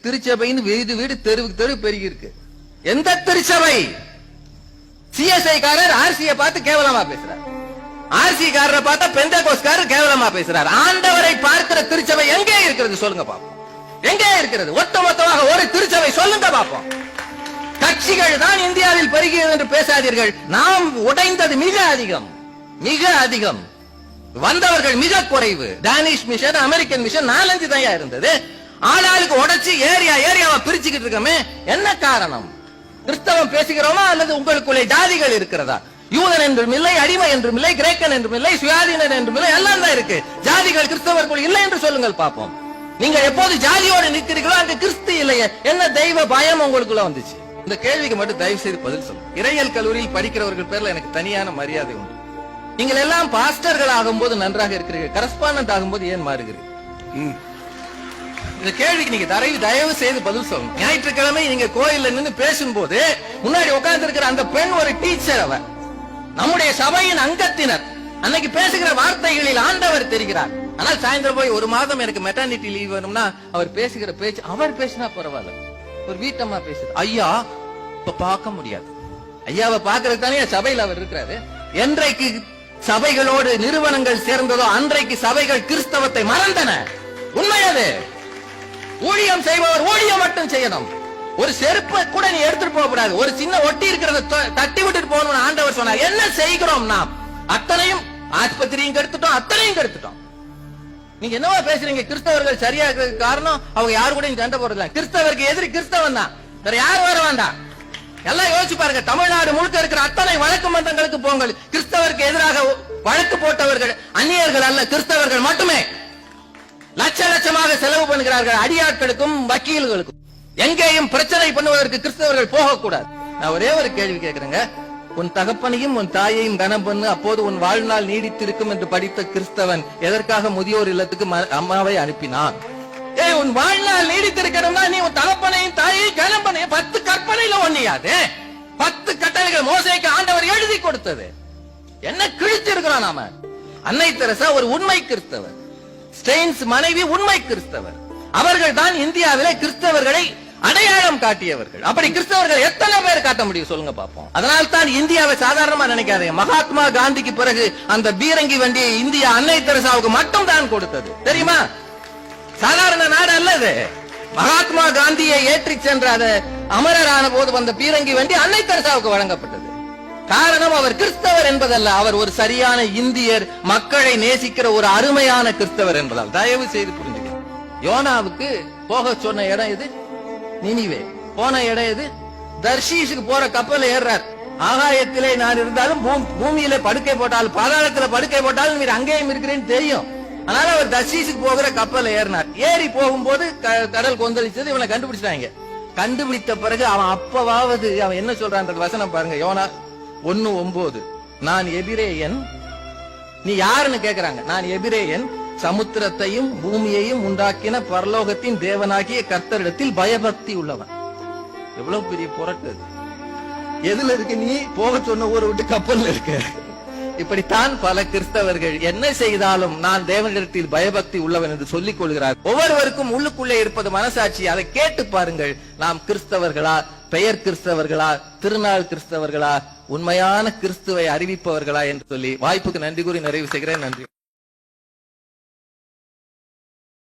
திருச்சபைன்னு வீடு வீடு தெருவுக்கு தெரு பெருகி இருக்கு. எந்த திருச்சபை? சிஎஸ்ஐ காரர் ஆர்சியை பார்த்து கேவலமா பேசுறார், ஆர்சி காரரை பார்த்தா பெந்தேகோஸ்காரர் கேவலமா பேசுறார். ஆண்டவரை பார்க்கிற திருச்சபை எங்கே இருக்கிறது சொல்லுங்க பாப்போம். எங்கே இருக்கிறது? ஒட்டுமொத்தமாக ஒரு திருச்சபை சொல்லுங்க பாப்போம். கட்சிகள் தான் இந்தியாவில் பெருகியது என்று பேசாதீர்கள். நாம் உடைந்தது மிக அதிகம், மிக அதிகம். வந்தவர்கள் மிக குறைவு. டானிஷ் மிஷன், அமெரிக்கன் மிஷன் 4-5 தான் இருந்தது. ஆளாளுக்கு உடைச்சு ஏரியாவை பிரிச்சுக்கிட்டு இருக்கமே, என்ன காரணம்? கிறிஸ்தவம் பேசுகிறோமா அல்லது உங்களுக்குள்ளே ஜாதிகள் இருக்கிறதா? யூதன் என்றும் இல்லை, அடிமை என்றும் இல்லை, கிரேக்கன் என்றும் இல்லை, சுயாதீனர் என்றும் இல்லை, எல்லாம் தான் இருக்கு. ஜாதிகள் கிறிஸ்தவர்கள் இல்லை என்று சொல்லுங்கள் பாப்போம். நீங்க எப்போது ஜாதியோடு நிற்கிறீர்களோ அங்க கிறிஸ்து இல்லையே, என்ன தெய்வ பயம் உங்களுக்குள்ள வந்துச்சு? இந்த கேள்விக்கு மட்டும் தயவு செய்து பதில் சொல்லுங்க. இறையியல் கல்லூரியில் படிக்கிறவர்கள் பேர்ல எனக்கு தனியான மரியாதை உண்டு. நீங்கள் எல்லாம் பாஸ்டர்கள் ஆகும்போது நன்றாக இருக்கிறீர்கள், கரஸ்பாண்டன்ட் ஆகும்போது ஏன் மாறுகிறீர்கள்? இந்த கேள்விக்கு நீங்க தயவு செய்து பதில் சொல்லணும். ஞாயிற்றுக்கிழமை நீங்க கோயில்ல நின்று பேசும்போது முன்னாடி உட்கார்ந்து இருக்கிற அந்த பெண் ஒரு டீச்சர், அவர் நம்முடைய சபையின் அங்கத்தினர். அன்னைக்கு பேசுகிற வார்த்தைகளில் ஆண்டவர் தெரிகிறார். ஆனால் சாயந்தரம் போய் 1 மாதம் எனக்கு மெட்டர்னிட்டி லீவ் வேணும்னா அவர் பேசுகிற பேச்சு, அவர் பேசினா பரவாயில்ல, ஒரு வீட்டம்மா பேசுது. ஐயா இப்ப பார்க்க முடியாது. ஐயாவை பார்க்கறதுக்கு தானே சபையில் அவர் இருக்கிறாரு. என்றைக்கு சபைகளோடு நிறுவனங்கள் சேர்ந்ததோ அன்றைக்கு சபைகள் கிறிஸ்தவத்தை மறந்தன. உண்மையாது. ஊழியம் செய்பவர் ஊழியம் மட்டும் செய்யணும். ஒரு செருப்பை கூட நீ எடுத்துட்டு போக கூடாது. ஒரு சின்ன ஒட்டி இருக்கிறத தட்டி விட்டுட்டு போகணும்னு ஆண்டவர் சொன்னார். என்ன செய்கிறோம் நாம்? அத்தனையும் ஆஸ்பத்திரியும் கெடுத்துட்டோம், அத்தனையும் கெடுத்துட்டோம். நீங்க என்னவா பேசுறீங்க? கிறிஸ்தவர்கள் சரியா இருக்கிறதுக்கு காரணம் அவங்க யாரு கூட சண்டை போடுறதுல. கிறிஸ்தவருக்கு எதிரி கிறிஸ்தவன் தான், வேற யாரும் வர வேண்டாம். எல்லாம் யோசிச்சு பாருங்க. தமிழ்நாடு முழுக்க இருக்கிற அத்தனை வழக்கு மன்றங்களுக்கு போங்கள். கிறிஸ்தவருக்கு எதிராக வழக்கு போட்டவர்கள் அந்நியர்கள் அல்ல, கிறிஸ்தவர்கள் மட்டுமே. லட்ச லட்சமாக செலவு பண்ணுகிறார்கள் அடியாட்களுக்கும் வக்கீல்களுக்கும். எங்கேயும் பிரச்சனை பண்ணுவதற்கு கிறிஸ்தவர்கள் போகக்கூடாது. நான் ஒரே ஒரு கேள்வி கேட்கிறேங்க. உன் தகப்பனையும் உன் தாயையும் கனம் பண்ணு, அப்போது உன் வாழ்நாள் நீடித்திருக்கும் என்று படித்த கிறிஸ்தவன் எதற்காக முதியோர் இல்லத்துக்கு அம்மாவை அனுப்பினான்? உன் வாழ்நாள் நீடித்திருக்கணும்னா நீ உன் தகப்பனையும் தாயையும் கனம் பண்ண. 10 கற்பனையில ஒண்ணியாது. 10 கட்டளைகள் மோசேக்கு ஆண்டவர் எழுதி கொடுத்தது. என்ன கிழிச்சு இருக்கிறோம் நாம? அன்னை தெரசா ஒரு உண்மை கிறிஸ்தவர், ஸ்டெயின்ஸ் மனைவி உண்மை கிறிஸ்தவர். அவர்கள் தான் இந்தியாவிலே கிறிஸ்தவர்களை அடையாளம் காட்டியவர்கள். அப்படி கிறிஸ்தவர்கள் எத்தனை பேர் காட்ட முடியும் சொல்லுங்க பாப்போம். அதனால் தான் இந்தியாவை சாதாரணமா நினைக்காதீங்க. மகாத்மா காந்திக்கு பிறகு அந்த பீரங்கி வண்டியை இந்தியா அன்னை தெரசாவுக்கு மட்டும் தான் கொடுத்தது, தெரியுமா? சாதாரண நாடு அல்லது. மகாத்மா காந்தியை ஏற்றி சென்ற அமரரான போது வந்த பீரங்கி வண்டி அன்னை தெரசாவுக்கு வழங்கப்பட்டது. காரணம் அவர் கிறிஸ்தவர் என்பதல்ல, அவர் ஒரு சரியான இந்தியர், மக்களை நேசிக்கிற ஒரு அருமையான கிறிஸ்தவர் என்பதால். தயவு செய்து புரிஞ்சுக்க. யோனாவுக்கு போக சொன்ன இடம் எது? நினிவே. போன இடம் எது? தர்ஷீஷுக்கு போற கப்பல் ஏறார். ஆகாயத்திலே நான் இருந்தாலும் பூமியில படுக்கை போட்டாலும் பாதாளத்துல படுக்கை போட்டாலும் நீர் அங்கேயும் இருக்கிறேன்னு தெரியும். அதனால அவர் தர்ஷீஷுக்கு போகிற கப்பல் ஏறினார். ஏறி போகும்போது கடல் கொந்தளிச்சது. இவனை கண்டுபிடிச்சிட்டாங்க. கண்டுபிடித்த பிறகு அவன் அப்பவாவது அவன் என்ன சொல்றான் வசனம் பாருங்க. யோனா 1:9. நான் எபிரேயன். நீ யாருன்னு கேக்குறாங்க. நான் எபிரேயன், சமுத்திரத்தையும் பூமியையும் உண்டாக்கின பரலோகத்தின் தேவனாகிய கர்த்தரிடத்தில் பயபக்தி உள்ளவன். எவ்வளவு பெரிய புரட்டு! எதுல இருக்கு? நீ போக சொன்ன ஊரை விட்டு கப்பல்ல இருக்க. இப்படித்தான் பல கிறிஸ்தவர்கள் என்ன செய்தாலும் நான் தேவனிடத்தில் பயபக்தி உள்ளவன் என்று சொல்லிக் கொள்கிறார். ஒவ்வொருவருக்கும் உள்ளுக்குள்ளே இருப்பது மனசாட்சி. அதை கேட்டு பாருங்கள். நாம் கிறிஸ்தவர்களா, பெயர் கிறிஸ்தவர்களா, திருநாள் கிறிஸ்தவர்களா, உண்மையான கிறிஸ்துவை அறிவிப்பவர்களா என்று சொல்லி வாய்ப்புக்கு நன்றி கூறி நிறைவு செய்கிறேன். நன்றி.